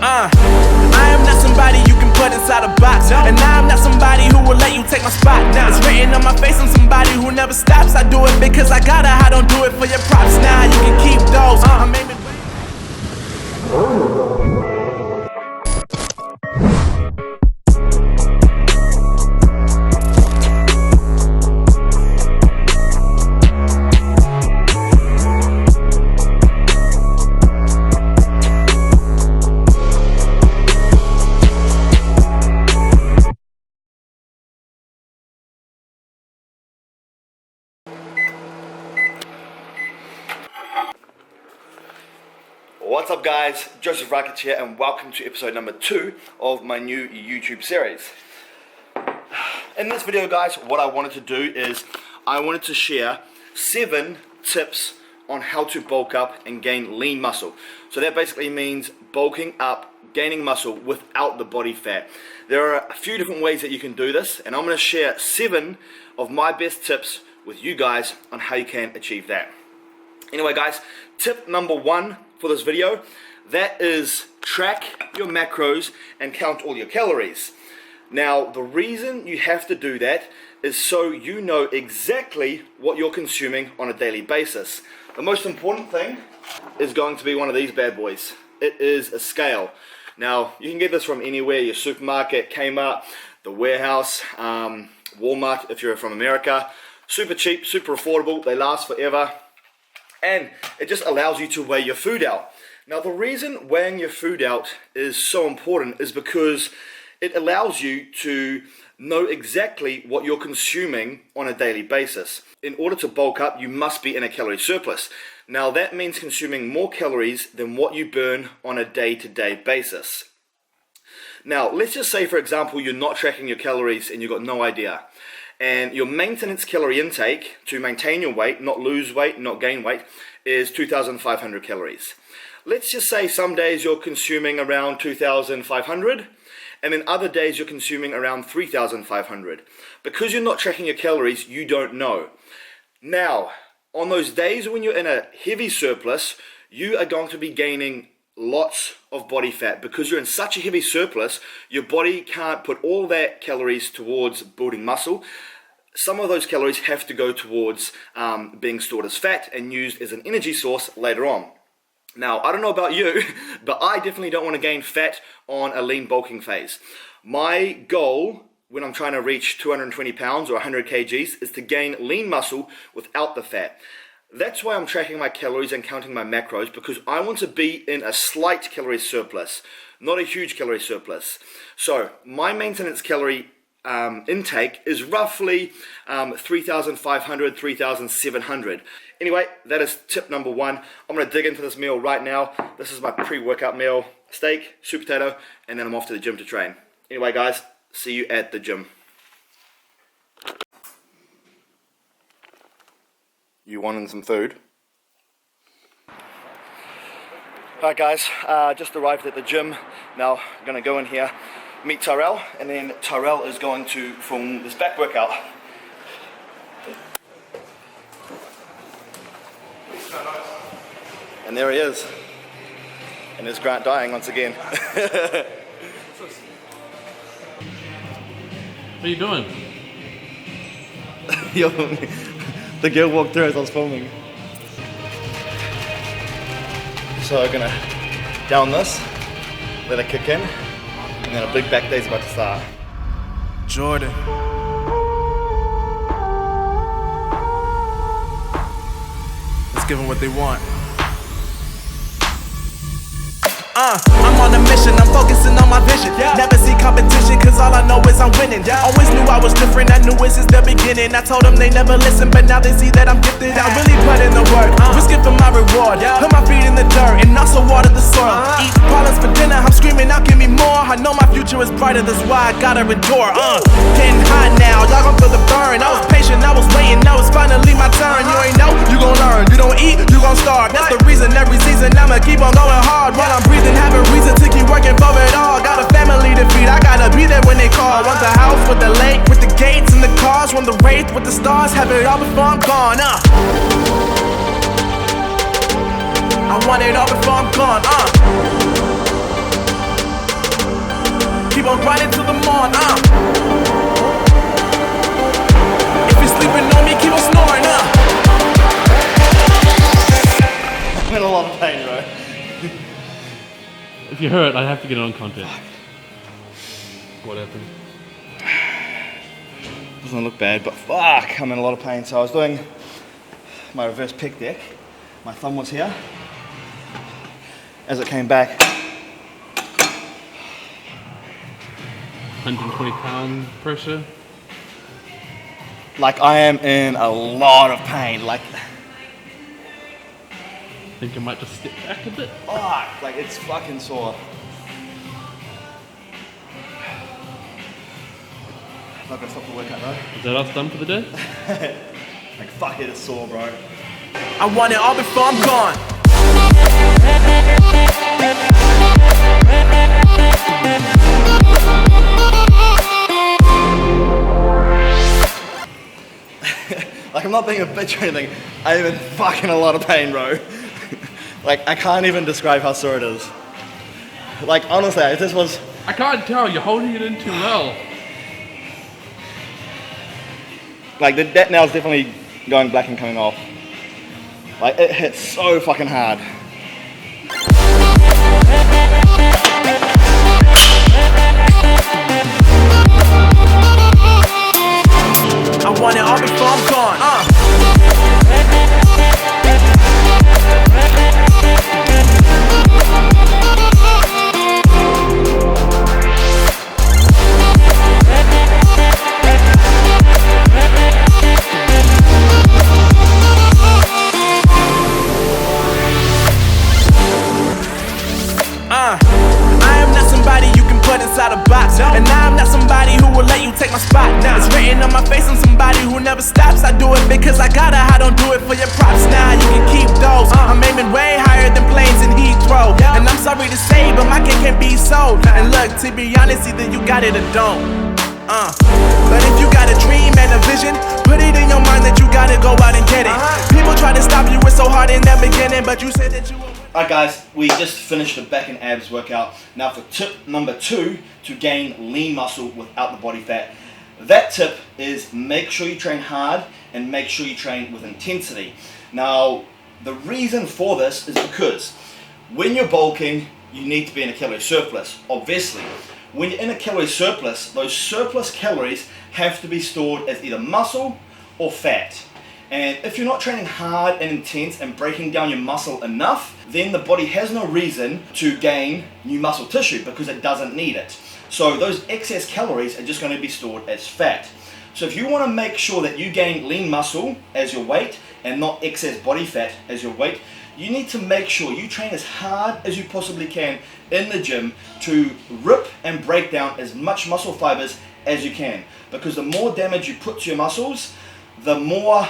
I am not somebody you can put inside a box, and I am not somebody who will let you take my spot. It's written on my face, I'm somebody who never stops. I do it because I gotta, I don't do it for your props. Now you can keep those. I'm aiming. What's up guys, Joseph Rakic here and welcome to episode number 2 of my new YouTube series. In this video guys, what I wanted to do is I wanted to share 7 tips on how to bulk up and gain lean muscle. So that basically means bulking up, gaining muscle without the body fat. There are a few different ways that you can do this, and I'm going to share 7 of my best tips with you guys on how you can achieve that. Anyway guys, tip number 1 for this video, that is track your macros and count all your calories. Now the reason you have to do that is so you know exactly what you're consuming on a daily basis. The most important thing is going to be one of these bad boys. It is a scale. Now you can get this from anywhere, your supermarket, Kmart, the warehouse, Walmart if you're from America. Super cheap, super affordable, they last forever. And it just allows you to weigh your food out. Now the reason weighing your food out is so important is because it allows you to know exactly what you're consuming on a daily basis. In order to bulk up, you must be in a calorie surplus. Now that means consuming more calories than what you burn on a day-to-day basis. Now let's just say for example you're not tracking your calories and you've got no idea. And your maintenance calorie intake to maintain your weight, not lose weight, not gain weight, is 2,500 calories. Let's just say some days you're consuming around 2,500 and then other days you're consuming around 3,500. Because you're not tracking your calories, you don't know. Now, on those days when you're in a heavy surplus, you are going to be gaining lots of body fat. Because you're in such a heavy surplus, your body can't put all that calories towards building muscle. Some of those calories have to go towards being stored as fat and used as an energy source later on. Now, I don't know about you, but I definitely don't want to gain fat on a lean bulking phase. My goal when I'm trying to reach 220 pounds or 100 kgs is to gain lean muscle without the fat. That's why I'm tracking my calories and counting my macros, because I want to be in a slight calorie surplus, not a huge calorie surplus. So my maintenance calorie intake is roughly 3,500, 3,700. Anyway, that is tip number 1. I'm going to dig into this meal right now. This is my pre-workout meal: steak, sweet potato, and then I'm off to the gym to train. Anyway guys, see you at the gym. You wanting some food? Alright guys, just arrived at the gym. Now I'm going to go in here, meet Tyrell, and then Tyrell is going to film this back workout. And there he is. And there's Grant dying once again. What are you doing? The girl walked through as I was filming. So I'm gonna down this, let it kick in, and then a big back day's about to start. Jordan. Let's give them what they want. I'm on a mission, I'm focusing on my vision. Never see competition, cause all I know is I'm winning. Always knew I was different, I knew it since the beginning. I told them they never listen, but now they see that I'm gifted. I really put in the work, risking for my reward. Put my feet in the dirt and also water the soil. Eat problems for dinner, I'm screaming out, give me more. I know my future is brighter, that's why I gotta endure. Getting hot now, y'all gon' feel the burn. I was patient, I was waiting, now it's finally my turn. You ain't know, you gon' learn. You don't eat, you gon' starve. That's the reason every season I'ma keep on going hard. While I'm breathing, having reason to keep working for it all. Got a family to feed, I gotta be there when they call. Want the house with the lake, with the gates and the cars. Want the wraith with the stars, have it all before I'm gone. I want it all before I'm gone. right into the morn, If you're sleeping on me, keep on snoring, I'm in a lot of pain, bro. If you hurt, I have to get it on content. What happened? Doesn't look bad, but fuck, I'm in a lot of pain. So I was doing my reverse pec deck. My thumb was here. As it came back, 120-pound pressure. like I am in a lot of pain. Like, Think I might just step back a bit. fuck, like it's fucking sore. Not gonna stop the workout though. Is that us done for the day? Like, fuck it, it's sore, bro. I want it all before I'm gone. Like, I'm not being a bitch or anything. I'm in fucking a lot of pain, bro. Like, I can't even describe how sore it is. Like, honestly, if this was... I can't tell. You're holding it in too well. Like, that nail's definitely going black and coming off. Like, it hits so fucking hard. I want it all before I'm gone. I am not somebody you can put inside a box, and I'm not somebody who will let you take my spot. It's written on my face, I'm somebody who never stops. I do it because I gotta, I don't do it for your props. Now you can keep those. I'm aiming way higher than planes in Heathrow, and I'm sorry to say, but my cake can't be sold. And look, to be honest, either you got it or don't. But if you got a dream and a vision, put it in your mind that you gotta go out and get it. People try to stop you, it's so hard in the beginning, but you said that you were. Alright guys, we just finished the back and abs workout. Now for tip number 2, to gain lean muscle without the body fat. That tip is make sure you train hard and make sure you train with intensity. Now, the reason for this is because when you're bulking, you need to be in a calorie surplus, obviously. When you're in a calorie surplus, those surplus calories have to be stored as either muscle or fat. And if you're not training hard and intense and breaking down your muscle enough, then the body has no reason to gain new muscle tissue because it doesn't need it. So those excess calories are just going to be stored as fat. So if you want to make sure that you gain lean muscle as your weight and not excess body fat as your weight, you need to make sure you train as hard as you possibly can in the gym to rip and break down as much muscle fibers as you can. Because the more damage you put to your muscles, the more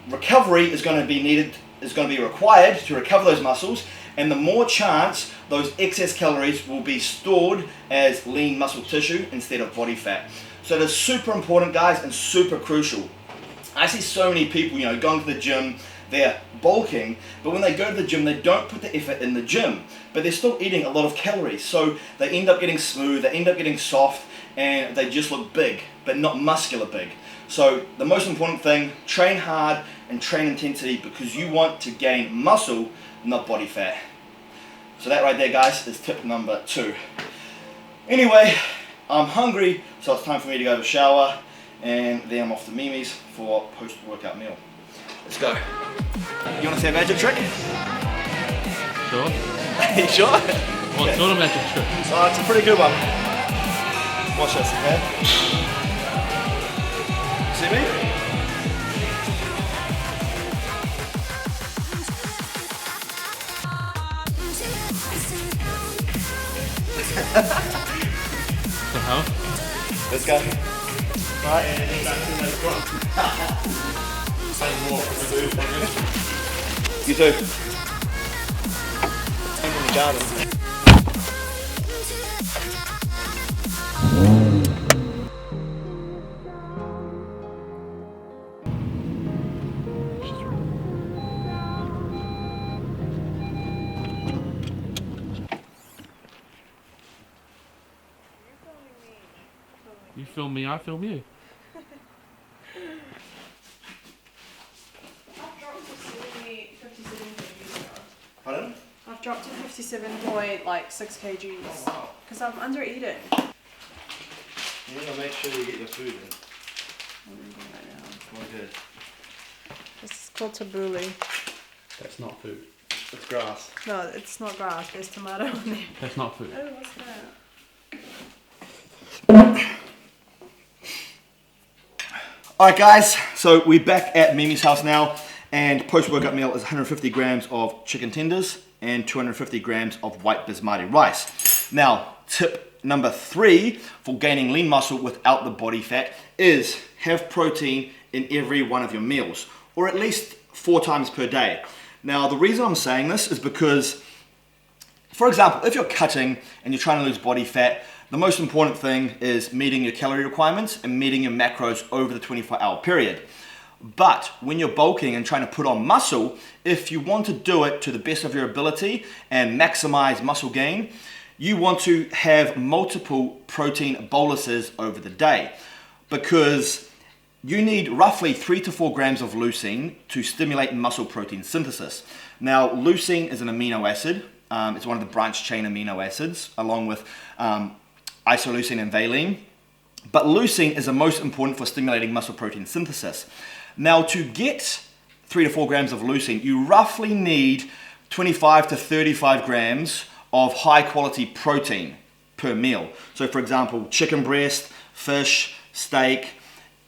recovery is going to be required to recover those muscles, and the more chance those excess calories will be stored as lean muscle tissue instead of body fat. So it is super important, guys, and super crucial. I see so many people, going to the gym, they're bulking, but when they go to the gym, they don't put the effort in the gym, but they're still eating a lot of calories. So they end up getting smooth, they end up getting soft, and they just look big, but not muscular big. So the most important thing, train hard and train intensity because you want to gain muscle, not body fat. So that right there, guys, is tip number 2. Anyway, I'm hungry, so it's time for me to go have a shower, and then I'm off to Mimi's for post-workout meal. Let's go. You want to see a magic trick? Sure. You sure? What sort of magic trick? Oh, it's a pretty good one. Watch this, okay? See me? So how? Let's go. Right. You too. In the garden. You film me, I film you. I've dropped to 57 kgs now. Pardon? I've dropped to 57.6 kgs. Wow. Because I'm under eating. You need to make sure you get your food in. I'm eating right now. Well, good. This is called tabbouleh. That's not food. It's grass. No, it's not grass. There's tomato in there. That's not food. Oh, what's that? Alright guys, so we're back at Mimi's house now, and post-workout meal is 150 grams of chicken tenders and 250 grams of white basmati rice. Now, tip number 3 for gaining lean muscle without the body fat is have protein in every one of your meals, or at least 4 times per day. Now, the reason I'm saying this is because, for example, if you're cutting and you're trying to lose body fat, the most important thing is meeting your calorie requirements and meeting your macros over the 24-hour period. But when you're bulking and trying to put on muscle, if you want to do it to the best of your ability and maximize muscle gain, you want to have multiple protein boluses over the day, because you need roughly 3 to 4 grams of leucine to stimulate muscle protein synthesis. Now, leucine is an amino acid. It's one of the branched chain amino acids, along with isoleucine and valine. But leucine is the most important for stimulating muscle protein synthesis. Now, to get 3 to 4 grams of leucine, you roughly need 25 to 35 grams of high quality protein per meal. So for example, chicken breast, fish, steak,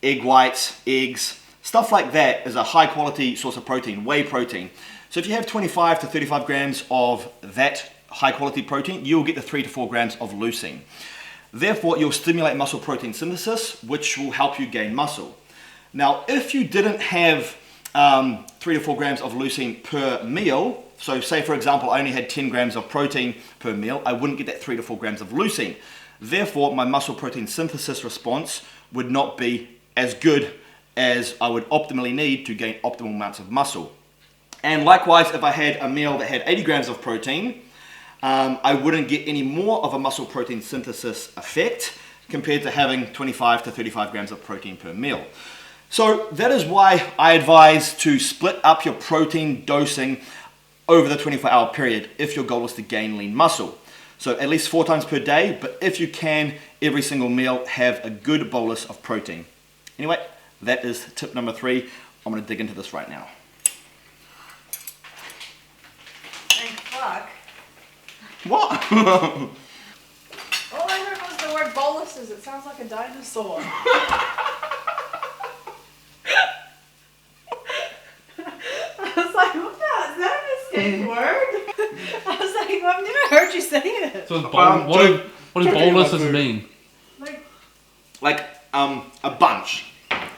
egg whites, eggs, stuff like that is a high quality source of protein, whey protein. So if you have 25 to 35 grams of that high quality protein, you'll get the 3 to 4 grams of leucine. Therefore, you'll stimulate muscle protein synthesis, which will help you gain muscle. Now, if you didn't have 3 to 4 grams of leucine per meal, so say for example, I only had 10 grams of protein per meal, I wouldn't get that 3 to 4 grams of leucine. Therefore, my muscle protein synthesis response would not be as good as I would optimally need to gain optimal amounts of muscle. And likewise, if I had a meal that had 80 grams of protein, I wouldn't get any more of a muscle protein synthesis effect compared to having 25 to 35 grams of protein per meal. So that is why I advise to split up your protein dosing over the 24-hour period if your goal is to gain lean muscle. So at least 4 times per day, but if you can, every single meal, have a good bolus of protein. Anyway, that is tip number 3. I'm going to dig into this right now. Thank fuck. What? All I heard was the word boluses. It sounds like a dinosaur. I was like, what the hell? Is that a mistake word? I was like, I've never heard you say it. So what does boluses mean? Like A bunch.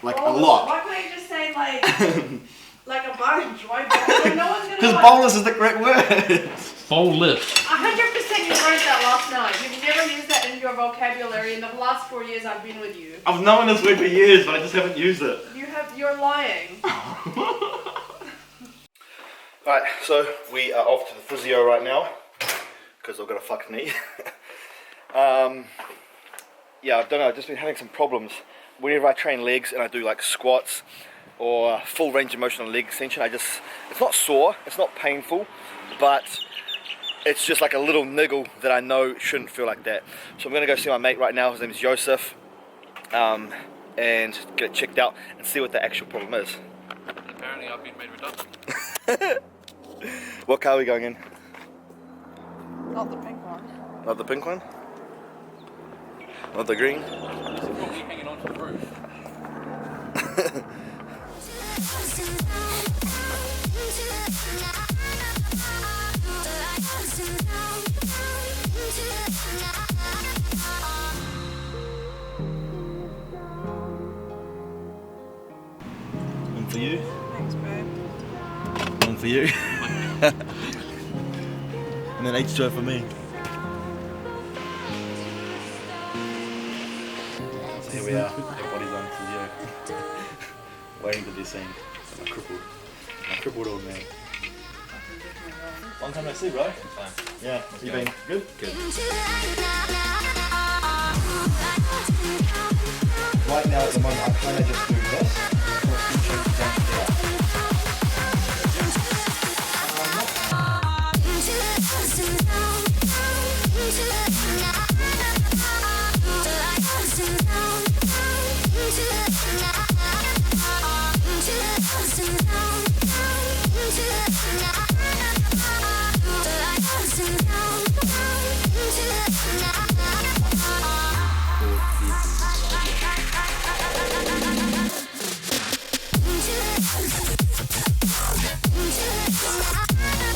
Like bolus. a lot. Why couldn't you just say like a bunch? Why bolus? Like, no one's gonna Because know bolus is the correct word. Bolus. 100% you learned that last night. You've never used that in your vocabulary in the last 4 years I've been with you. I've known this word for years, but I just haven't used it. You're lying. Alright, so we are off to the physio right now because I've got a fucked knee. Yeah, I don't know, I've just been having some problems. Whenever I train legs and I do like squats or full range of motion on leg extension, it's not sore, it's not painful, but it's just like a little niggle that I know shouldn't feel like that. So I'm going to go see my mate right now, his name is Joseph, and get it checked out and see what the actual problem is. Apparently I've been made redundant. What car are we going in? Not the pink one. Not the pink one? Not the green? It's probably hanging onto the roof. One for you. Thanks, babe. One for you. And then extra for me. So here we are, everybody's on physio. Waiting to be seen. I'm crippled old man. Long time no see, bro. Yeah, you been good? Good. right now at the moment I kind of just do this. So it's going to change down here.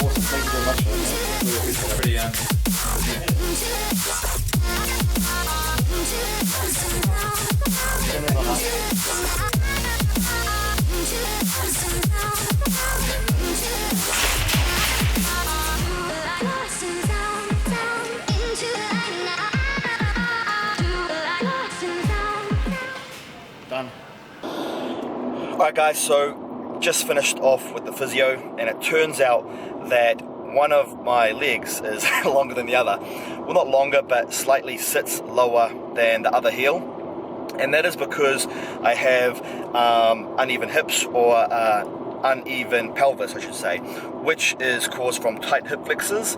Awesome, thank you very much for that. Really appreciate it. Pretty Done. Alright guys, so just finished off with the physio, and it turns out that one of my legs is longer than the other. Well, not longer, but slightly sits lower than the other heel. And that is because I have uneven hips, or uneven pelvis I should say, which is caused from tight hip flexors,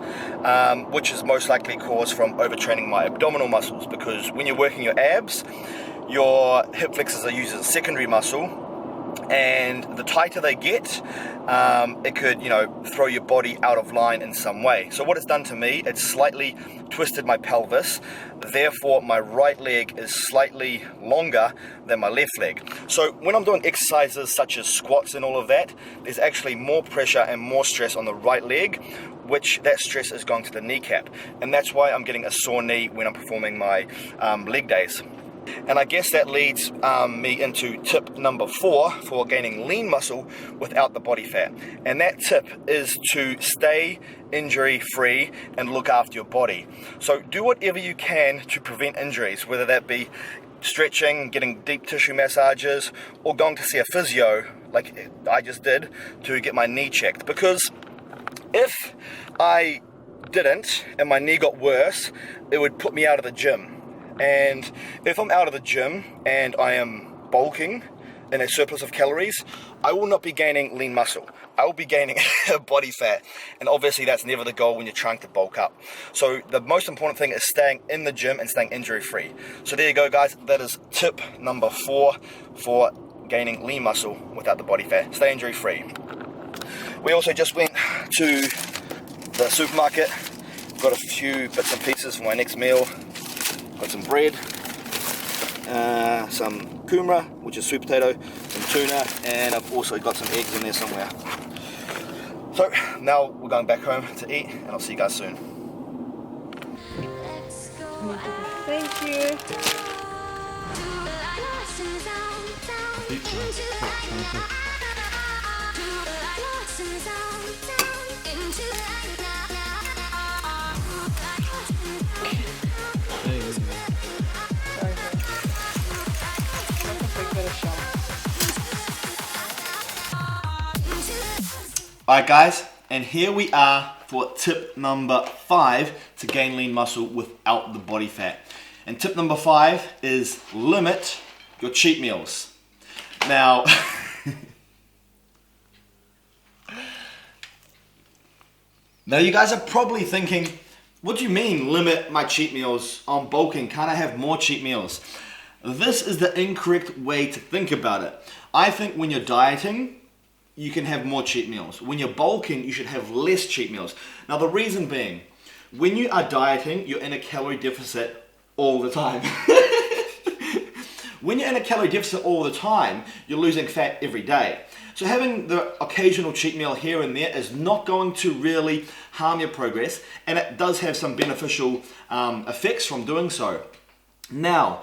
which is most likely caused from overtraining my abdominal muscles, because when you're working your abs, your hip flexors are used as a secondary muscle, and the tighter they get, it could, throw your body out of line in some way. So what it's done to me, it's slightly twisted my pelvis, therefore my right leg is slightly longer than my left leg. So when I'm doing exercises such as squats and all of that, there's actually more pressure and more stress on the right leg, which that stress is going to the kneecap, and that's why I'm getting a sore knee when I'm performing my leg days. And I guess that leads me into tip number 4 for gaining lean muscle without the body fat. And that tip is to stay injury free and look after your body. So do whatever you can to prevent injuries, whether that be stretching, getting deep tissue massages, or going to see a physio like I just did to get my knee checked. Because if I didn't and my knee got worse, it would put me out of the gym. And if I'm out of the gym and I am bulking in a surplus of calories, I will not be gaining lean muscle. I will be gaining body fat. And obviously that's never the goal when you're trying to bulk up. So the most important thing is staying in the gym and staying injury free. So there you go guys, that is tip number 4 for gaining lean muscle without the body fat. Stay injury free. We also just went to the supermarket, got a few bits and pieces for my next meal. Got some bread, some kumara, which is sweet potato, some tuna, and I've also got some eggs in there somewhere. So now we're going back home to eat, and I'll see you guys soon. Thank you. Alright guys, and here we are for tip number 5 to gain lean muscle without the body fat. And tip number 5 is limit your cheat meals. Now, now you guys are probably thinking, what do you mean limit my cheat meals? I'm bulking, can't I have more cheat meals? This is the incorrect way to think about it. I think when you're dieting, you can have more cheat meals. When you're bulking, you should have less cheat meals. Now the reason being, when you are dieting, you're in a calorie deficit all the time. When you're in a calorie deficit all the time, you're losing fat every day. So having the occasional cheat meal here and there is not going to really harm your progress, and it does have some beneficial effects from doing so. Now,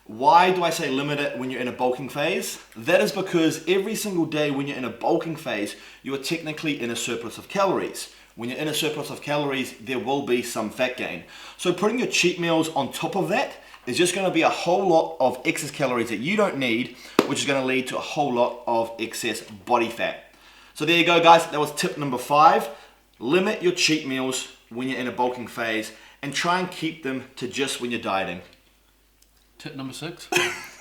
why do I say limit it when you're in a bulking phase? That is because every single day when you're in a bulking phase, you are technically in a surplus of calories. When you're in a surplus of calories, there will be some fat gain. So putting your cheat meals on top of that is just going to be a whole lot of excess calories that you don't need, which is going to lead to a whole lot of excess body fat. So there you go guys, that was tip number 5. Limit your cheat meals when you're in a bulking phase and try and keep them to just when you're dieting. Tip number 6.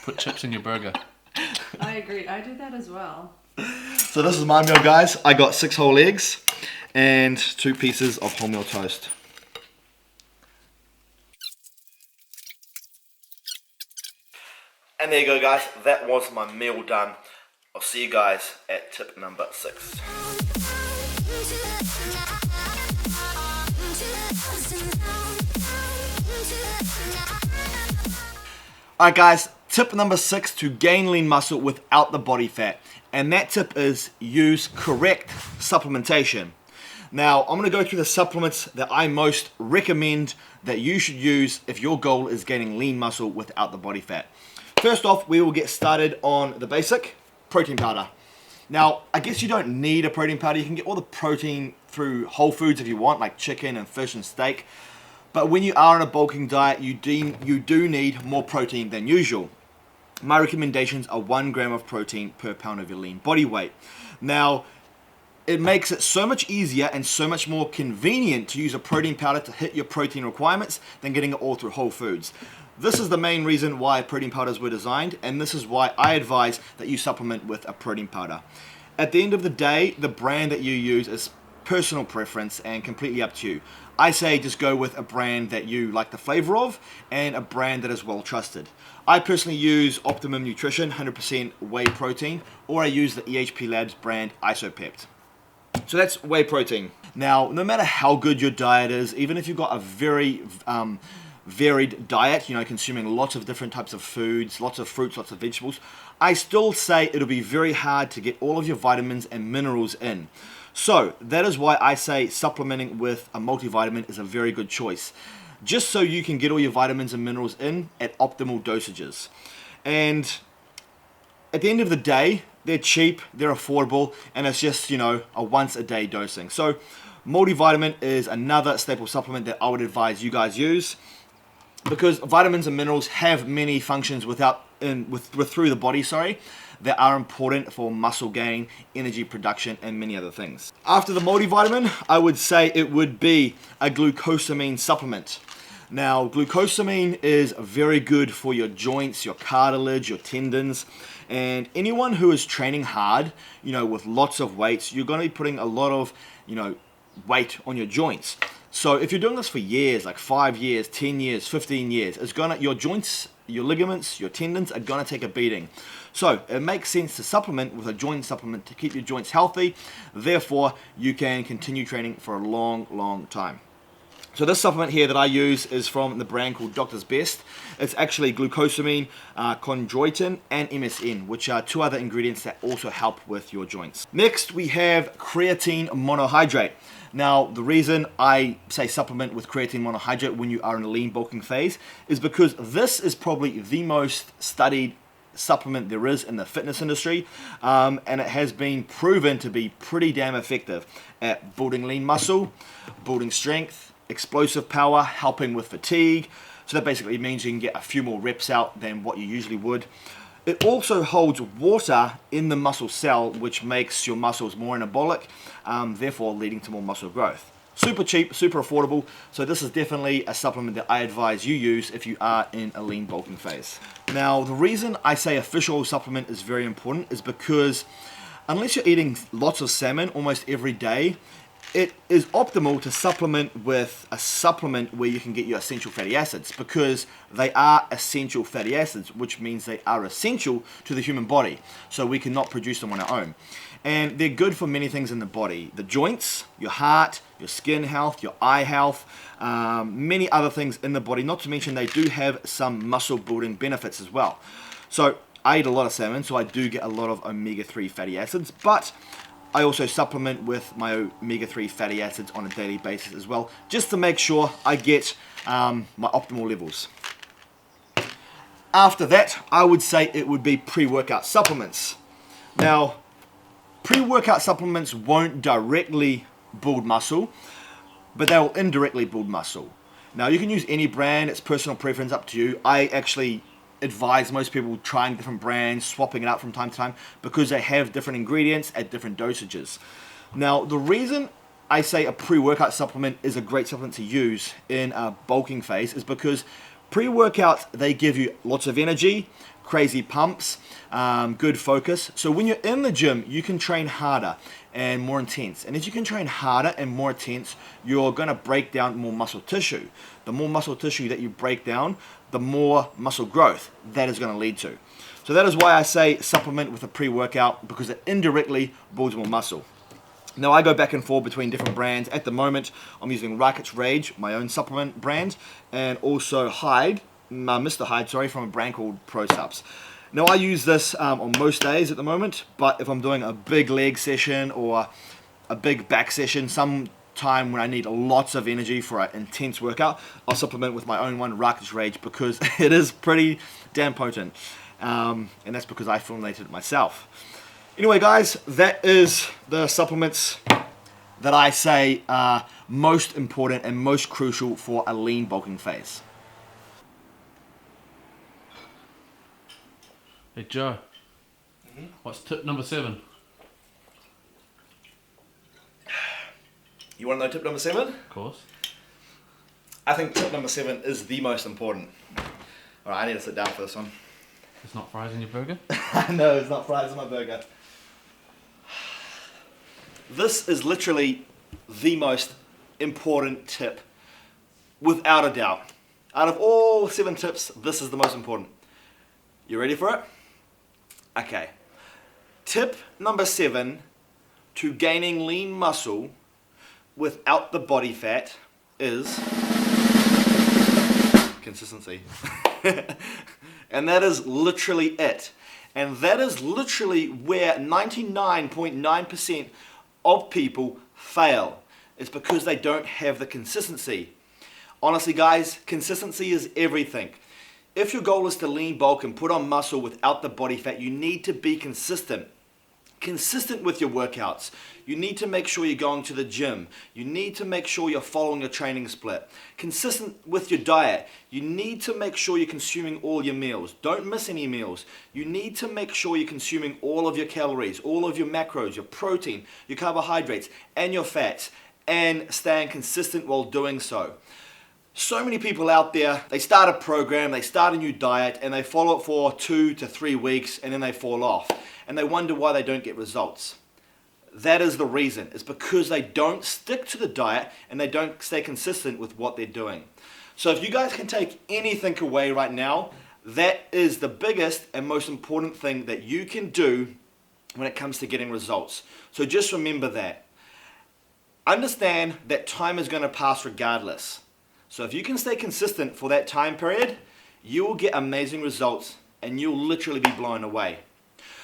Put chips in your burger. I agree. I do that as well. So this is my meal, guys. I got 6 whole eggs and 2 pieces of wholemeal toast. And there you go, guys. That was my meal done. I'll see you guys at tip number 6. Alright guys, tip number 6 to gain lean muscle without the body fat. And that tip is use correct supplementation. Now, I'm going to go through the supplements that I most recommend that you should use if your goal is gaining lean muscle without the body fat. First off, we will get started on the basic, protein powder. Now, I guess you don't need a protein powder. You can get all the protein through Whole Foods if you want, like chicken and fish and steak. But when you are on a bulking diet, you do need more protein than usual. My recommendations are 1 gram of protein per pound of your lean body weight. Now, it makes it so much easier and so much more convenient to use a protein powder to hit your protein requirements than getting it all through Whole Foods. This is the main reason why protein powders were designed, and this is why I advise that you supplement with a protein powder. At the end of the day, the brand that you use is personal preference and completely up to you. I say just go with a brand that you like the flavor of and a brand that is well trusted. I personally use Optimum Nutrition 100% whey protein, or I use the EHP Labs brand Isopept. So that's whey protein. Now, no matter how good your diet is, even if you've got a very varied diet, you know, consuming lots of different types of foods, lots of fruits, lots of vegetables, I still say it'll be very hard to get all of your vitamins and minerals in. So that is why I say supplementing with a multivitamin is a very good choice, just so you can get all your vitamins and minerals in at optimal dosages. And at the end of the day, they're cheap, they're affordable, and it's just, you know, a once a day dosing. So multivitamin is another staple supplement that I would advise you guys use, because vitamins and minerals have many functions through the body, that are important for muscle gain, energy production, and many other things. After the multivitamin, I would say it would be a glucosamine supplement. Now, glucosamine is very good for your joints, your cartilage, your tendons, and anyone who is training hard, you know, with lots of weights, you're going to be putting a lot of, you know, weight on your joints. So if you're doing this for years, like 5 years, 10 years, 15 years, your joints, your ligaments, your tendons are going to take a beating. So it makes sense to supplement with a joint supplement to keep your joints healthy. Therefore, you can continue training for a long, long time. So this supplement here that I use is from the brand called Doctor's Best. It's actually glucosamine, chondroitin, and MSM, which are 2 other ingredients that also help with your joints. Next, we have creatine monohydrate. Now, the reason I say supplement with creatine monohydrate when you are in a lean bulking phase is because this is probably the most studied supplement there is in the fitness industry, and it has been proven to be pretty damn effective at building lean muscle, building strength, explosive power, helping with fatigue. So that basically means you can get a few more reps out than what you usually would. It also holds water in the muscle cell, which makes your muscles more anabolic, therefore leading to more muscle growth. Super cheap, super affordable, so this is definitely a supplement that I advise you use if you are in a lean bulking phase. Now, the reason I say a fish oil supplement is very important is because unless you're eating lots of salmon almost every day, it is optimal to supplement with a supplement where you can get your essential fatty acids, because they are essential fatty acids, which means they are essential to the human body, so we cannot produce them on our own. And they're good for many things in the body: the joints, your heart, your skin health, your eye health, many other things in the body, not to mention they do have some muscle building benefits as well. So I eat a lot of salmon, so I do get a lot of omega-3 fatty acids, but I also supplement with my omega-3 fatty acids on a daily basis as well, just to make sure I get my optimal levels. After that, I would say it would be pre-workout supplements. Now, pre-workout supplements won't directly build muscle, but they will indirectly build muscle. Now, you can use any brand, it's personal preference, up to you. I actually advise most people trying different brands, swapping it out from time to time, because they have different ingredients at different dosages. Now, the reason I say a pre-workout supplement is a great supplement to use in a bulking phase is because Pre-workouts, they give you lots of energy, crazy pumps, good focus. So when you're in the gym, you can train harder and more intense. And as you can train harder and more intense, you're going to break down more muscle tissue. The more muscle tissue that you break down, the more muscle growth that is going to lead to. So that is why I say supplement with a pre-workout, because it indirectly builds more muscle. Now I go back and forth between different brands. At the moment, I'm using Rockets Rage, my own supplement brand, and also Mr. Hyde, from a brand called Pro Subs. Now I use this on most days at the moment, but if I'm doing a big leg session or a big back session, some time when I need lots of energy for an intense workout, I'll supplement with my own one, Rockets Rage, because it is pretty damn potent. And that's because I formulated it myself. Anyway, guys, that is the supplements that I say are most important and most crucial for a lean bulking phase. Hey Joe, what's tip number 7? You want to know tip number 7? Of course. I think tip number 7 is the most important. Alright, I need to sit down for this one. It's not fries in your burger? No, it's not fries in my burger. This is literally the most important tip, without a doubt. Out of all 7 tips, this is the most important. You ready for it? Okay. Tip number 7 to gaining lean muscle without the body fat is consistency. And that is literally it. And that is literally where 99.9% of people fail. It's because they don't have the consistency. Honestly, guys, consistency is everything. If your goal is to lean, bulk, and put on muscle without the body fat, you need to be consistent. Consistent with your workouts. You need to make sure you're going to the gym. You need to make sure you're following a training split. Consistent with your diet. You need to make sure you're consuming all your meals. Don't miss any meals. You need to make sure you're consuming all of your calories, all of your macros, your protein, your carbohydrates, and your fats, and staying consistent while doing so. So many people out there, they start a program, they start a new diet, and they follow it for 2 to 3 weeks, and then they fall off. And they wonder why they don't get results. That is the reason. It's because they don't stick to the diet, and they don't stay consistent with what they're doing. So if you guys can take anything away right now, that is the biggest and most important thing that you can do when it comes to getting results. So just remember that. Understand that time is going to pass regardless. So if you can stay consistent for that time period, you will get amazing results and you'll literally be blown away.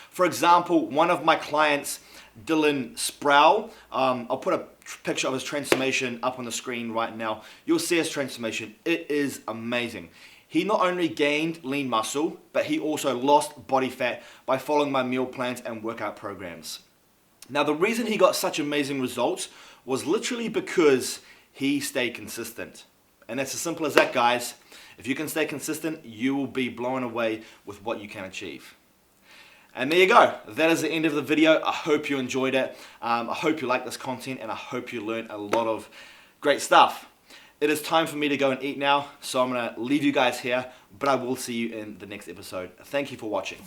For example, one of my clients, Dylan Sproul, I'll put a picture of his transformation up on the screen right now. You'll see his transformation. It is amazing. He not only gained lean muscle, but he also lost body fat by following my meal plans and workout programs. Now, the reason he got such amazing results was literally because he stayed consistent. And it's as simple as that, guys. If you can stay consistent, you will be blown away with what you can achieve. And there you go. That is the end of the video. I hope you enjoyed it. I hope you like this content, and I hope you learned a lot of great stuff. It is time for me to go and eat now, so I'm going to leave you guys here, but I will see you in the next episode. Thank you for watching.